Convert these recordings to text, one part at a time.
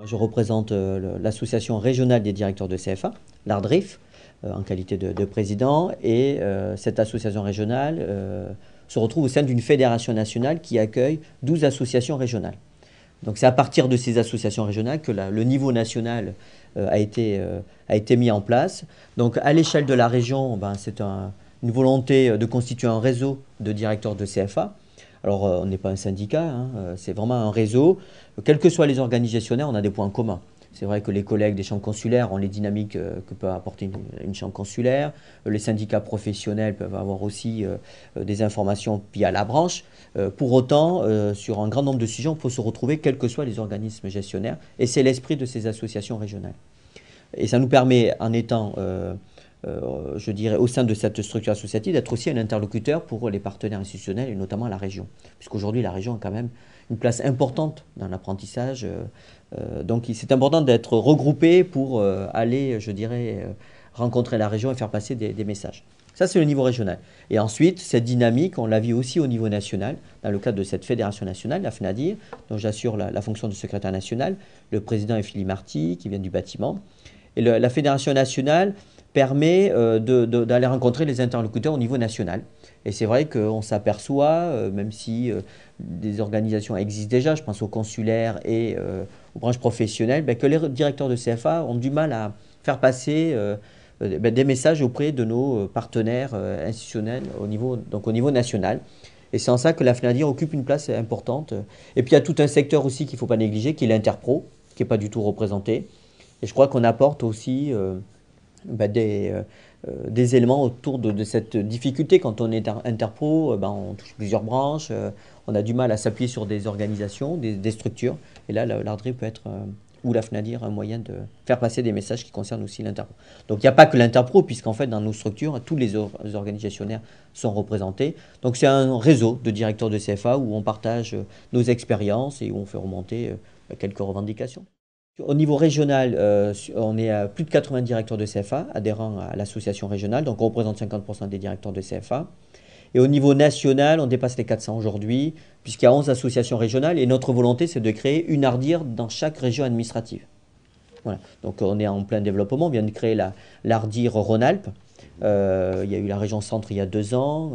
Je représente l'association régionale des directeurs de CFA, l'ARDRIF, en qualité de président. Et cette association régionale se retrouve au sein d'une fédération nationale qui accueille 12 associations régionales. Donc c'est à partir de ces associations régionales que le niveau national a été mis en place. Donc à l'échelle de la région, c'est une volonté de constituer un réseau de directeurs de CFA. Alors, on n'est pas un syndicat, c'est vraiment un réseau. Quels que soient les organisationnels, on a des points communs. C'est vrai que les collègues des chambres consulaires ont les dynamiques que peut apporter une chambre consulaire. Les syndicats professionnels peuvent avoir aussi des informations via la branche. Pour autant, sur un grand nombre de sujets, on peut se retrouver quels que soient les organismes gestionnaires. Et c'est l'esprit de ces associations régionales. Et ça nous permet, en étant je dirais, au sein de cette structure associative, d'être aussi un interlocuteur pour les partenaires institutionnels et notamment la région. Puisqu'aujourd'hui, la région a quand même une place importante dans l'apprentissage. Donc, c'est important d'être regroupé pour aller, je dirais, rencontrer la région et faire passer des messages. Ça, c'est le niveau régional. Et ensuite, cette dynamique, on la vit aussi au niveau national, dans le cadre de cette fédération nationale, la FNADIR, dont j'assure la fonction de secrétaire national. Le président est Philippe Marty, qui vient du bâtiment. Et la fédération nationale permet d'aller rencontrer les interlocuteurs au niveau national. Et c'est vrai qu'on s'aperçoit, même si des organisations existent déjà, je pense aux consulaires et aux branches professionnelles, que les directeurs de CFA ont du mal à faire passer des messages auprès de nos partenaires institutionnels au niveau national. Et c'est en ça que la FNADIR occupe une place importante. Et puis il y a tout un secteur aussi qu'il ne faut pas négliger, qui est l'interpro, qui n'est pas du tout représenté. Et je crois qu'on apporte aussi des éléments autour de cette difficulté. Quand on est interpro, on touche plusieurs branches, on a du mal à s'appuyer sur des organisations, des structures. Et là, l'ARDRIF peut être, ou la FNADIR, un moyen de faire passer des messages qui concernent aussi l'interpro. Donc il n'y a pas que l'interpro, puisqu'en fait, dans nos structures, tous les organisationnaires sont représentés. Donc c'est un réseau de directeurs de CFA où on partage nos expériences et où on fait remonter quelques revendications. Au niveau régional, on est à plus de 80 directeurs de CFA adhérents à l'association régionale, donc on représente 50% des directeurs de CFA. Et au niveau national, on dépasse les 400 aujourd'hui, puisqu'il y a 11 associations régionales, et notre volonté, c'est de créer une ARDIR dans chaque région administrative. Voilà. Donc on est en plein développement, on vient de créer l'ARDIR Rhône-Alpes. Il y a eu la région centre il y a 2 ans,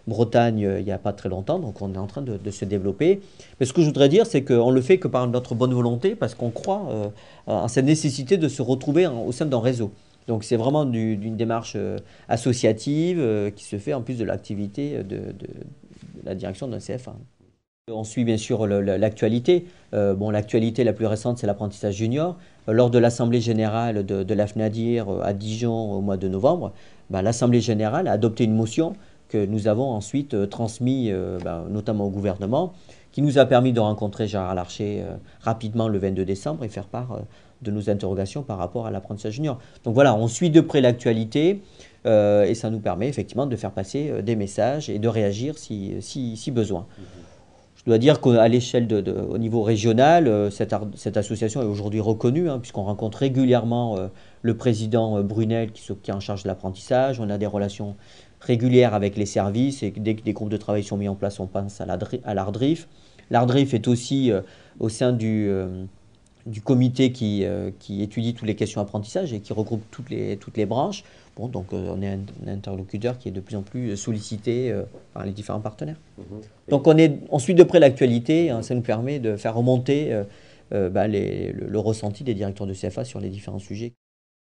Bretagne il n'y a pas très longtemps, donc on est en train de se développer. Mais ce que je voudrais dire, c'est qu'on le fait que par notre bonne volonté, parce qu'on croit en cette nécessité de se retrouver au sein d'un réseau. Donc c'est vraiment d'une démarche associative qui se fait en plus de l'activité de la direction d'un CFA. On suit bien sûr l'actualité. L'actualité la plus récente, c'est l'apprentissage junior. Lors de l'Assemblée générale de la FNADIR à Dijon au mois de novembre, l'Assemblée générale a adopté une motion que nous avons ensuite transmise notamment au gouvernement, qui nous a permis de rencontrer Gérard Larcher rapidement le 22 décembre et faire part de nos interrogations par rapport à l'apprentissage junior. Donc voilà, on suit de près l'actualité et ça nous permet effectivement de faire passer des messages et de réagir si besoin. Je dois dire qu'à l'échelle au niveau régional, cette association est aujourd'hui reconnue, puisqu'on rencontre régulièrement le président Brunel qui est en charge de l'apprentissage. On a des relations régulières avec les services et dès que des groupes de travail sont mis en place, on pense à l'ARDRIF. L'ARDRIF est aussi au sein du comité qui étudie toutes les questions d'apprentissage et qui regroupe toutes les branches. Donc on est un interlocuteur qui est de plus en plus sollicité par les différents partenaires. Donc on suit de près l'actualité, ça nous permet de faire remonter le ressenti des directeurs de CFA sur les différents sujets.